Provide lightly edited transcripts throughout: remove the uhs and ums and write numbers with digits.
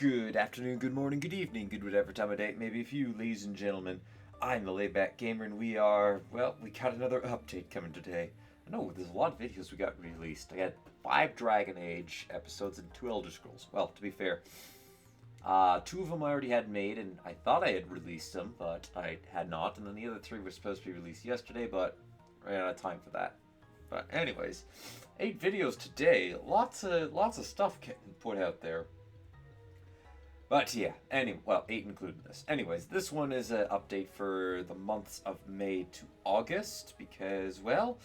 Good afternoon, good morning, good evening, good whatever time of day it may be for you, ladies and gentlemen. I'm the Laid Back Gamer, and we got another update coming today. I know, there's a lot of videos we got released. I got 5 Dragon Age episodes and 2 Elder Scrolls. Well, to be fair, 2 of them I already had made, and I thought I had released them, but I had not. And then the other 3 were supposed to be released yesterday, but ran out of time for that. But anyways, 8 videos today. Lots of stuff getting put out there. But yeah, 8 including this. Anyways, this one is an update for the months of May to August because, well,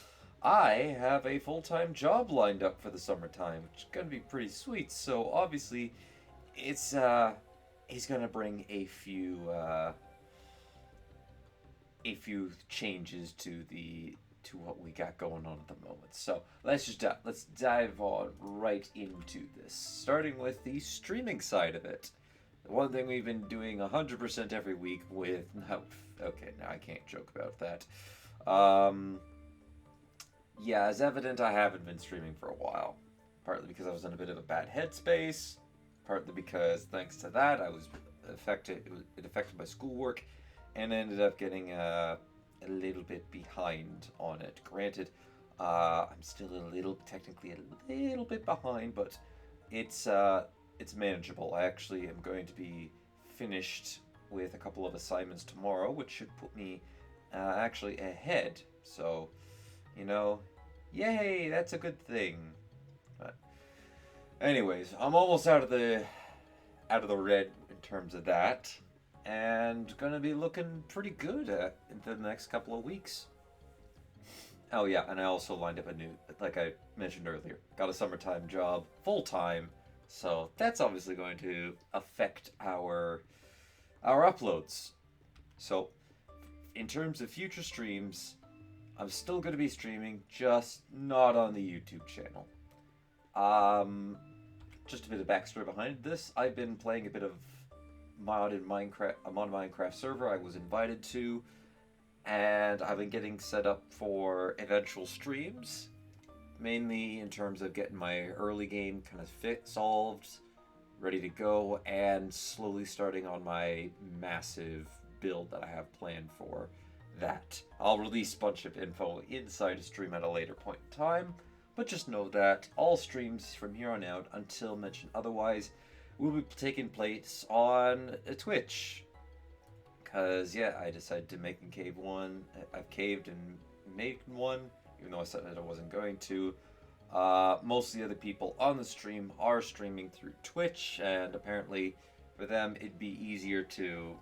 I have a full-time job lined up for the summertime, which is gonna be pretty sweet. So obviously, it's he's gonna bring a few changes to what we got going on at the moment. So let's dive on right into this, starting with the streaming side of it. The one thing we've been doing 100% every week with no, okay, now I can't joke about that. Yeah, as evident, I haven't been streaming for a while. Partly because I was in a bit of a bad headspace. Partly because, thanks to that, I was affected. It affected my schoolwork, and ended up getting a little bit behind on it. Granted, I'm still technically a little bit behind, but it's manageable. I actually am going to be finished with a couple of assignments tomorrow, which should put me actually ahead. So, yay, that's a good thing. But anyways, I'm almost out of the red in terms of that, and gonna be looking pretty good in the next couple of weeks. Oh yeah, and I also lined up a new, like I mentioned earlier, got a summertime job, full time, so that's obviously going to affect our uploads. So, in terms of future streams, I'm still going to be streaming, just not on the YouTube channel. Just a bit of backstory behind this. I've been playing a bit of mod in Minecraft. I'm on a Minecraft server I was invited to, and I've been getting set up for eventual streams, mainly in terms of getting my early game kind of solved, ready to go, and slowly starting on my massive build that I have planned for that. I'll release a bunch of info inside a stream at a later point in time, but just know that all streams from here on out, until mentioned otherwise, will be taking place on Twitch. Because, yeah, I decided to make and cave one. I've caved and made one, even though I said that I wasn't going to. Most of the other people on the stream are streaming through Twitch, and apparently for them it'd be easier to,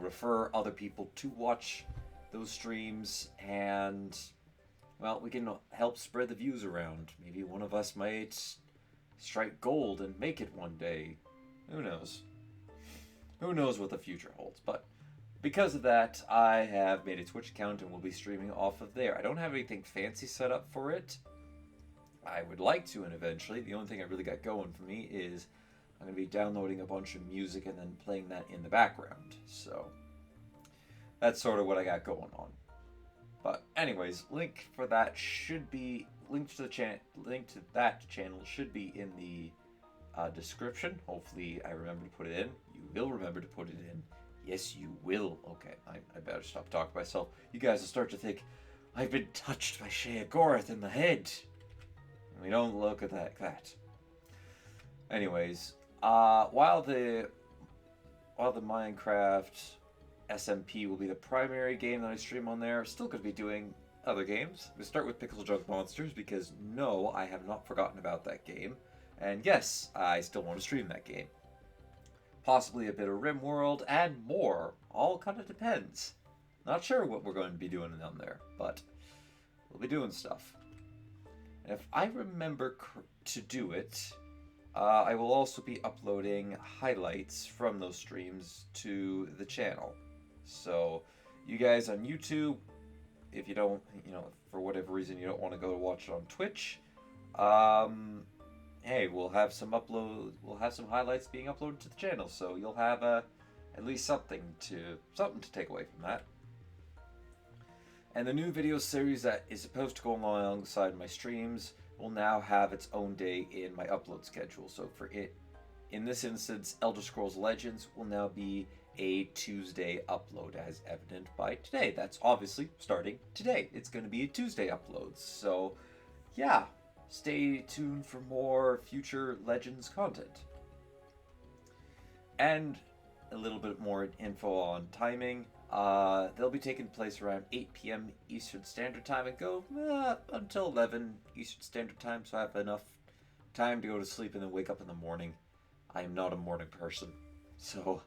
refer other people to watch those streams, and, well, we can help spread the views around. Maybe one of us might strike gold and make it one day. Who knows? Who knows what the future holds, but because of that, I have made a Twitch account and will be streaming off of there. I don't have anything fancy set up for it. I would like to, and eventually. The only thing I really got going for me is I'm going to be downloading a bunch of music and then playing that in the background. So that's sort of what I got going on. But anyways, link to that channel should be in the description. Hopefully I remember to put it in. You will remember to put it in. Yes, you will. Okay, I better stop talking to myself. You guys will start to think I've been touched by Sheogorath in the head. We don't look at that. Anyways, while the Minecraft SMP will be the primary game that I stream on there, still going to be doing other games. We start with Pickle Jug Monsters because no, I have not forgotten about that game, and yes, I still want to stream that game. Possibly a bit of RimWorld and more. All kind of depends. Not sure what we're going to be doing on there, but we'll be doing stuff. And if I remember to do it, I will also be uploading highlights from those streams to the channel. So, you guys on YouTube, if you don't, for whatever reason you don't want to go to watch it on Twitch, hey, we'll have some highlights being uploaded to the channel, so you'll have at least something to take away from that. And the new video series that is supposed to go alongside my streams will now have its own day in my upload schedule. So for it In this instance, Elder Scrolls Legends will now be a Tuesday upload, as evident by today. That's obviously starting today. It's going to be a Tuesday upload. So, yeah, stay tuned for more future Legends content. And a little bit more info on timing. They'll be taking place around 8 p.m. Eastern Standard Time and go until 11 Eastern Standard Time, so I have enough time to go to sleep and then wake up in the morning. I am not a morning person, so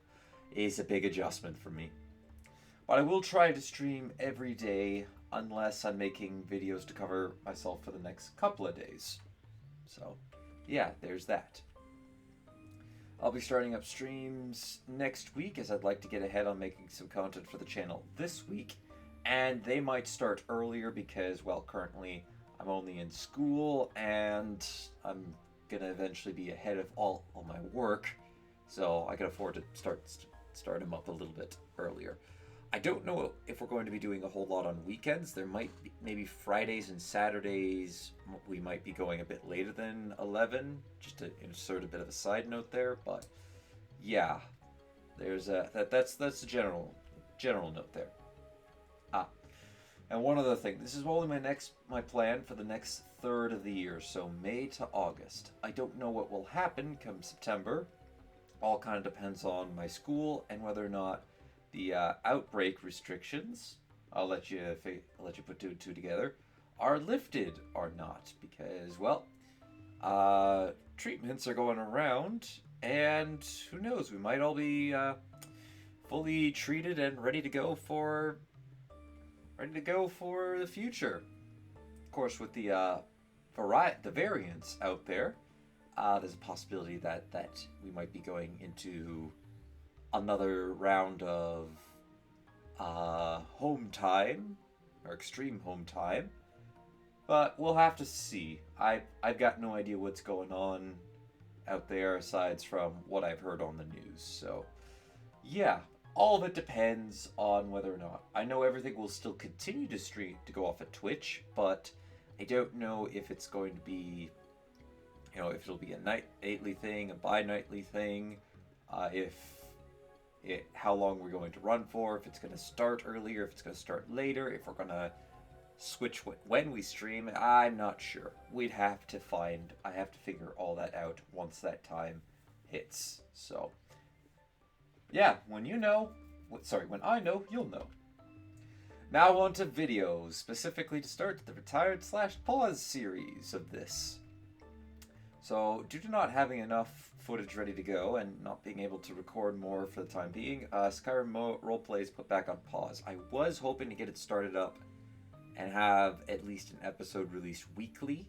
it's a big adjustment for me. But I will try to stream every day unless I'm making videos to cover myself for the next couple of days. So, yeah, there's that. I'll be starting up streams next week as I'd like to get ahead on making some content for the channel this week. And they might start earlier because, well, currently I'm only in school and I'm going to eventually be ahead of all my work. So I can afford to start them up a little bit earlier. I don't know if we're going to be doing a whole lot on weekends. There might be maybe Fridays and Saturdays we might be going a bit later than 11, just to insert a bit of a side note there, but yeah, there's that's the general note there. And one other thing, this is only my plan for the next third of the year, so May to August. I don't know what will happen come September. All kind of depends on my school and whether or not the outbreak restrictions, I'll let you put two and two together, are lifted or not, because, well, treatments are going around, and who knows, we might all be fully treated and ready to go for the future. Of course, with the variants out there, there's a possibility that we might be going into another round of home time, or extreme home time, but we'll have to see. I've got no idea what's going on out there aside from what I've heard on the news. So yeah, all of it depends on whether or not. I know everything will still continue to go off at Twitch, but I don't know if it's going to be, if it'll be a nightly thing, a bi-nightly thing, how long we're going to run for, if it's going to start earlier, if it's going to start later, if we're going to switch when we stream. I'm not sure. I have to figure all that out once that time hits. So, yeah, when I know, you'll know. Now on to videos, specifically to start the retired/pause series of this. So, due to not having enough footage ready to go and not being able to record more for the time being, Skyrim Roleplay is put back on pause. I was hoping to get it started up and have at least an episode released weekly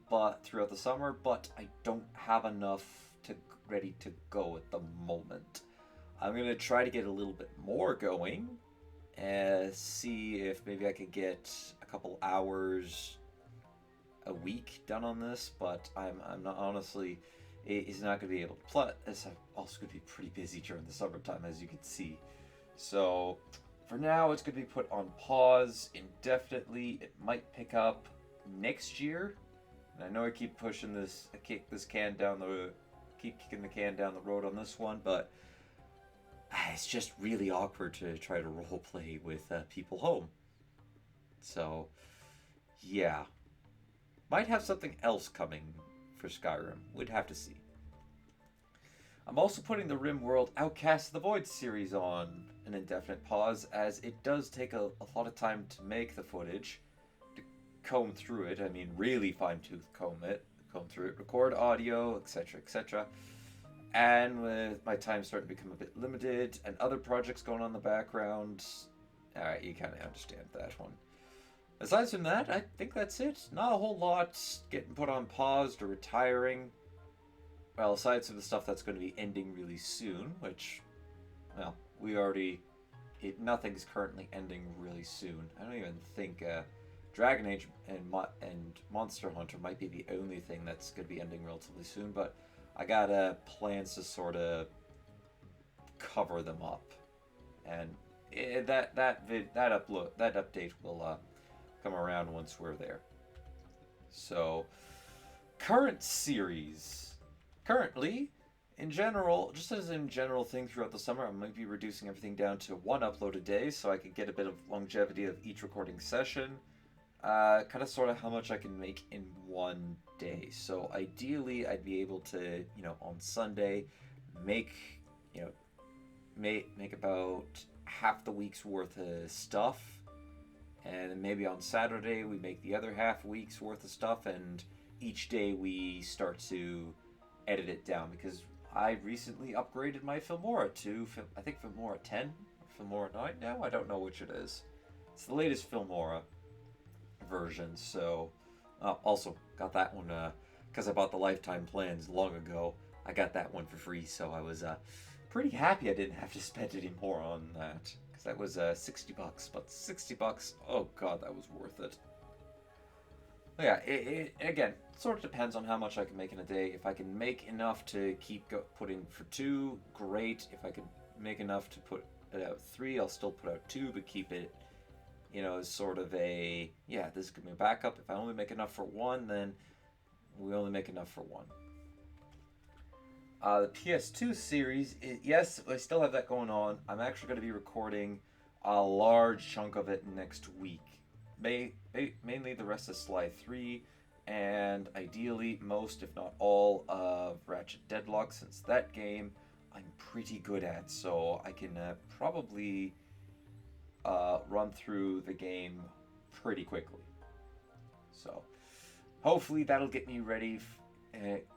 throughout the summer, but I don't have enough ready to go at the moment. I'm going to try to get a little bit more going and see if maybe I could get a couple hours a week done on this, but I'm not, honestly, it's not going to be able to. Plus, I'm also going to be pretty busy during the summertime, as you can see. So, for now, it's going to be put on pause indefinitely. It might pick up next year. And I know I keep kicking the can down the road on this one, but it's just really awkward to try to roleplay with people home. So, yeah. Might have something else coming for Skyrim. We'd have to see. I'm also putting the RimWorld Outcast of the Void series on an indefinite pause, as it does take a lot of time to make the footage, to comb through it. I mean, really fine-tooth comb through it, record audio, etc., etc. And with my time starting to become a bit limited, and other projects going on in the background, alright, you kind of understand that one. Aside from that, I think that's it. Not a whole lot getting put on pause or retiring. Well, aside from the stuff that's going to be ending really soon, which, well, nothing's currently ending really soon. I don't even think Dragon Age and Monster Hunter might be the only thing that's going to be ending relatively soon, but I got plans to sort of cover them up, and that update will come around once we're there. So, current series. Currently, in general, just as in general thing throughout the summer, I might be reducing everything down to one upload a day so I can get a bit of longevity of each recording session. Kind of sort of how much I can make in one day. So ideally, I'd be able to, on Sunday, make, you know, make about half the week's worth of stuff, and then maybe on Saturday we make the other half week's worth of stuff, and each day we start to edit it down because I recently upgraded my Filmora to I think Filmora 10 or Filmora 9 now. I don't know which it is. It's the latest Filmora version. So also got that one because I bought the lifetime plans long ago. I got that one for free, so I was pretty happy I didn't have to spend any more on that because that was $60. But $60, oh god, that was worth it. Yeah, it again sort of depends on how much I can make in a day. If I can make enough to keep putting for two, great. If I can make enough to put it out three, I'll still put out two, but keep it, as sort of a, yeah, this is gonna be a backup. If I only make enough for one, then we only make enough for one. The PS2 series, yes, I still have that going on. I'm actually going to be recording a large chunk of it next week. Mainly the rest of Sly 3, and ideally most, if not all, of Ratchet Deadlock, since that game I'm pretty good at, so I can probably run through the game pretty quickly. So hopefully that'll get me ready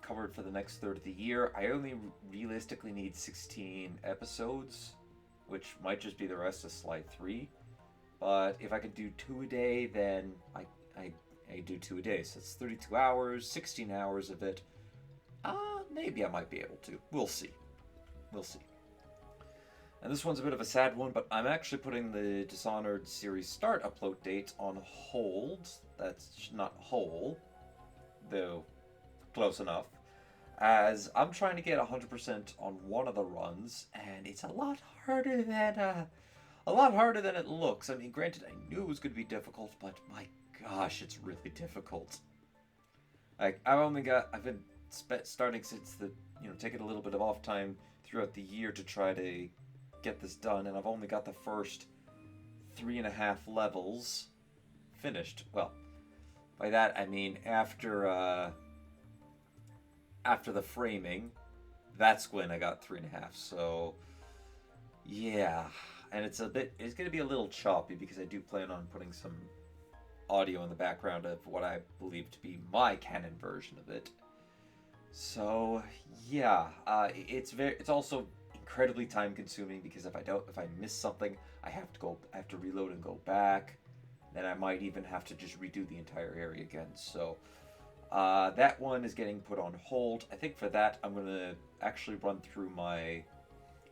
covered for the next third of the year. I only realistically need 16 episodes, which might just be the rest of Sly 3. But if I can do 2 a day, then I do 2 a day. So it's 32 hours, 16 hours of it. Maybe I might be able to. We'll see. We'll see. And this one's a bit of a sad one, but I'm actually putting the Dishonored series start upload date on hold. That's not whole, though close enough, as I'm trying to get 100% on one of the runs, and it's a lot harder than it looks. I mean, granted, I knew it was going to be difficult, but my gosh, it's really difficult. Like, I've been starting since taking a little bit of off time throughout the year to try to get this done, and I've only got the first 3.5 levels finished. Well, by that I mean after the framing, that's when I got 3.5. So yeah, and it's going to be a little choppy because I do plan on putting some audio in the background of what I believe to be my canon version of it. So yeah, it's also incredibly time consuming because if I miss something, I have to reload and go back. Then I might even have to just redo the entire area again. So that one is getting put on hold. I think for that, I'm going to actually run through my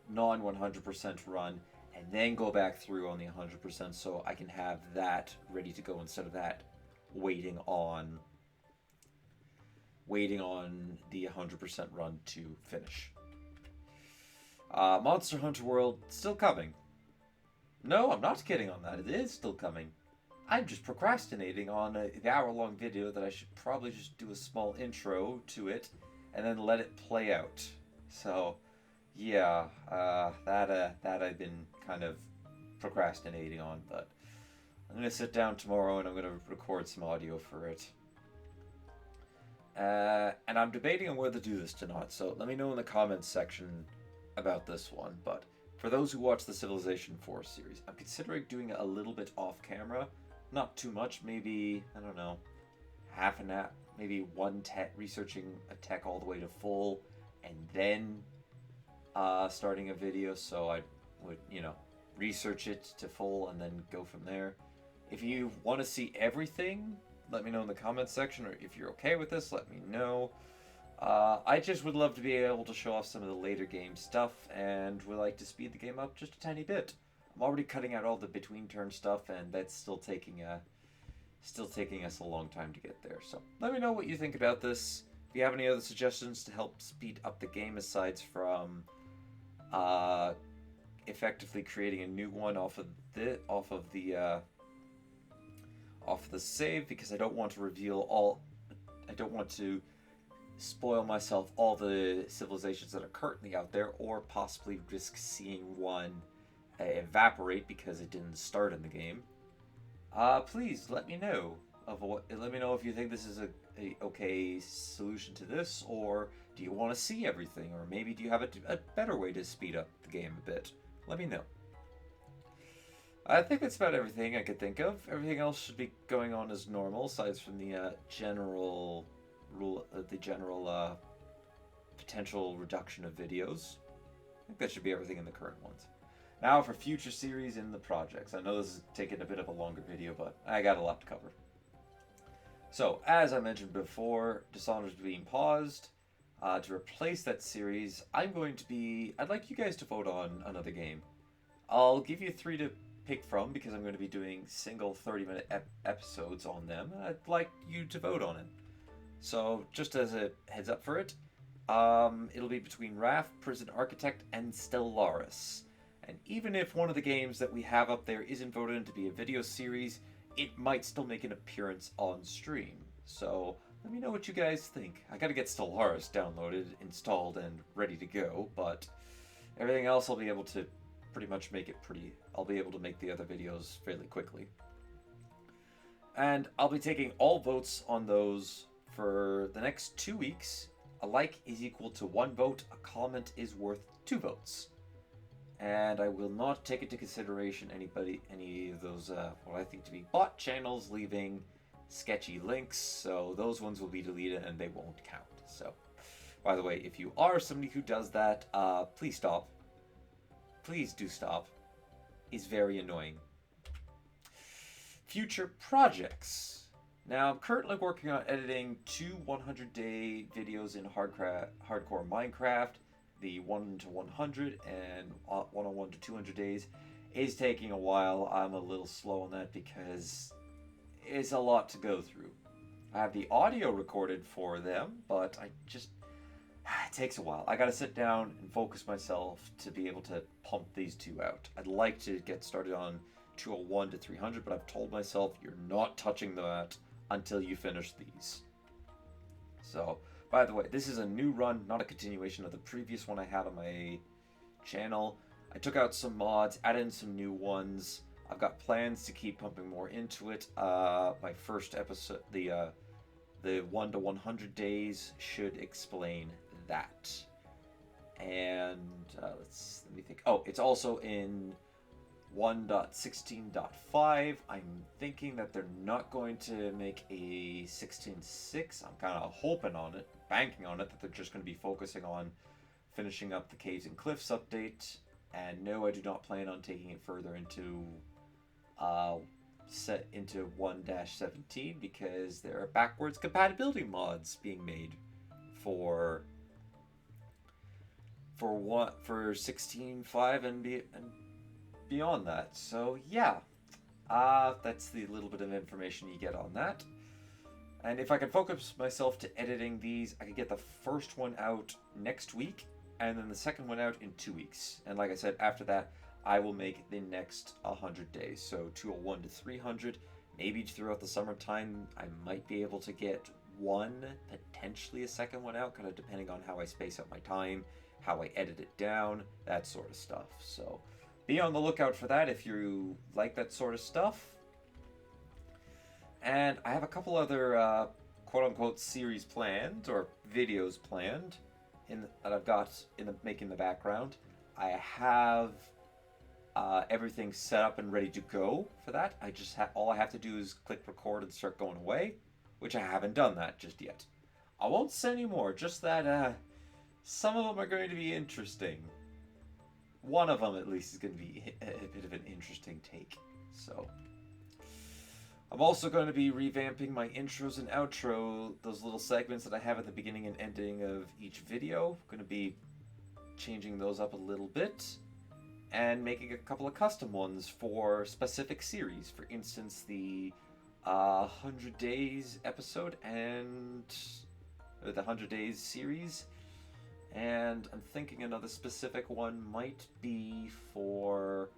non-100% run and then go back through on the 100% so I can have that ready to go instead of that waiting on the 100% run to finish. Monster Hunter World, still coming. No, I'm not kidding on that. It is still coming. I'm just procrastinating on the hour-long video that I should probably just do a small intro to it and then let it play out. So, yeah, that I've been kind of procrastinating on, but I'm going to sit down tomorrow and I'm going to record some audio for it. And I'm debating on whether to do this or not, so let me know in the comments section about this one. But for those who watch the Civilization 4 series, I'm considering doing it a little bit off camera. Not too much, maybe, I don't know, half an hour, maybe one tech, researching a tech all the way to full, and then starting a video, so I would, research it to full and then go from there. If you want to see everything, let me know in the comments section, or if you're okay with this, let me know. I just would love to be able to show off some of the later game stuff, and would like to speed the game up just a tiny bit. I'm already cutting out all the between turn stuff, and that's still taking us a long time to get there. So let me know what you think about this. If you have any other suggestions to help speed up the game, aside from effectively creating a new one off of the save, because I don't want to reveal all. I don't want to spoil myself all the civilizations that are currently out there, or possibly risk seeing one evaporate because it didn't start in the game, please let me know let me know if you think this is a okay solution to this, or do you want to see everything, or maybe do you have a better way to speed up the game a bit? Let me know. I think that's about everything I could think of. Everything else should be going on as normal, aside from the general rule, the general potential reduction of videos. I think that should be everything in the current ones. Now for future series in the projects. I know this is taking a bit of a longer video, but I got a lot to cover. So, as I mentioned before, Dishonored is being paused. To replace that series, I'd like you guys to vote on another game. I'll give you 3 to pick from because I'm going to be doing single 30-minute episodes on them. I'd like you to vote on it. So, just as a heads up for it, it'll be between Raft, Prison Architect, and Stellaris. And even if one of the games that we have up there isn't voted in to be a video series, it might still make an appearance on stream. So, let me know what you guys think. I gotta get Stellaris downloaded, installed, and ready to go, but everything else I'll be able to pretty much I'll be able to make the other videos fairly quickly. And I'll be taking all votes on those for the next 2 weeks. A like is equal to 1 vote, a comment is worth 2 votes. And I will not take into consideration any of those, what I think to be bot channels leaving sketchy links, so those ones will be deleted and they won't count. So, by the way, if you are somebody who does that, please stop. Please do stop. It's very annoying. Future projects. Now, I'm currently working on editing 2 100-day videos in hardcore Minecraft. The 1 to 100 and 101 to 200 days is taking a while. I'm a little slow on that because it's a lot to go through. I have the audio recorded for them, but it takes a while. I gotta sit down and focus myself to be able to pump these 2 out. I'd like to get started on 201 to 300, but I've told myself you're not touching that until you finish these. So, by the way, this is a new run, not a continuation of the previous one I had on my channel. I took out some mods, added in some new ones. I've got plans to keep pumping more into it. My first episode, the 1 to 100 days, should explain that. And let me think. Oh, it's also in 1.16.5. I'm thinking that they're not going to make a 16.6. I'm kind of hoping on it, banking on it, that they're just going to be focusing on finishing up the Caves and Cliffs update. And no, I do not plan on taking it further into 1-17 because there are backwards compatibility mods being made for 16.5 and beyond that. So yeah, that's the little bit of information you get on that. And if I can focus myself to editing these, I could get the first one out next week and then the second one out in 2 weeks. And like I said, after that, I will make the next 100 days. So 201 to 300. Maybe throughout the summertime, I might be able to get one, potentially a second one out, kind of depending on how I space out my time, how I edit it down, that sort of stuff. So be on the lookout for that if you like that sort of stuff. And I have a couple other quote-unquote series planned, or videos planned, that I've got making the background. I have everything set up and ready to go for that. All I have to do is click record and start going away, which I haven't done that just yet. I won't say any more, just that some of them are going to be interesting. One of them, at least, is going to be a bit of an interesting take. So, I'm also going to be revamping my intros and outro, those little segments that I have at the beginning and ending of each video. I'm going to be changing those up a little bit and making a couple of custom ones for specific series. For instance, the 100 Days episode and the 100 Days series. And I'm thinking another specific one might be for...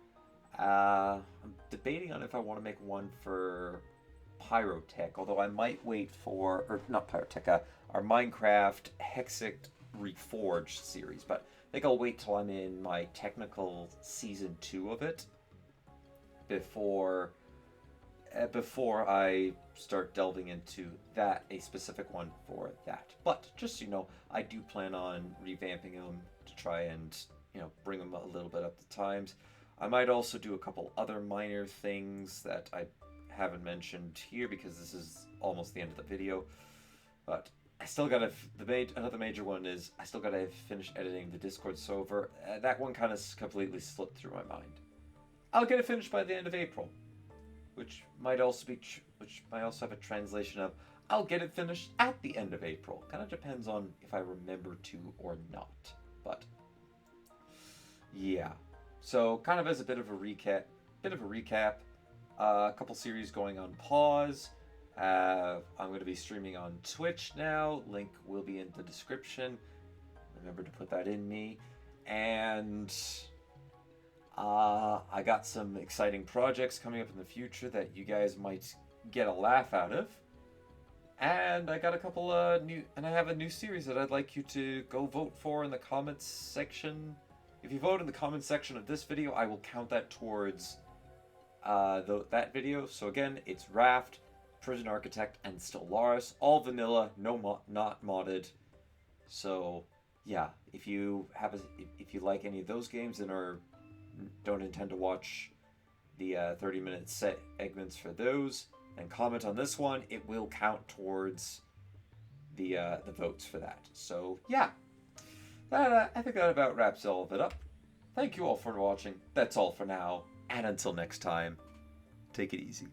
I'm debating on if I want to make one for Pyrotech, although I might wait for, or not Pyrotech, our Minecraft Hexic Reforged series, but I think I'll wait till I'm in my technical season 2 of it before before I start delving into that, a specific one for that. But just so you know, I do plan on revamping them to try and, bring them a little bit up to times. I might also do a couple other minor things that I haven't mentioned here because this is almost the end of the video. But I still gotta, another major one is I still gotta finish editing the Discord server. That one kind of completely slipped through my mind. I'll get it finished by the end of April, which might also have a translation of I'll get it finished at the end of April. Kind of depends on if I remember to or not. But yeah, so kind of as a bit of a recap, a couple series going on pause. I'm going to be streaming on Twitch now. Link will be in the description. Remember to put that in me. And I got some exciting projects coming up in the future that you guys might get a laugh out of. And I got a couple I have a new series that I'd like you to go vote for in the comments section. If you vote in the comments section of this video, I will count that towards that video. So again, it's Raft, Prison Architect, and Stellaris, all vanilla, not modded. So yeah, if you like any of those games and don't intend to watch the 30-minute segments for those, and comment on this one, it will count towards the votes for that. So yeah, I think that about wraps all of it up. Thank you all for watching. That's all for now, and until next time, take it easy.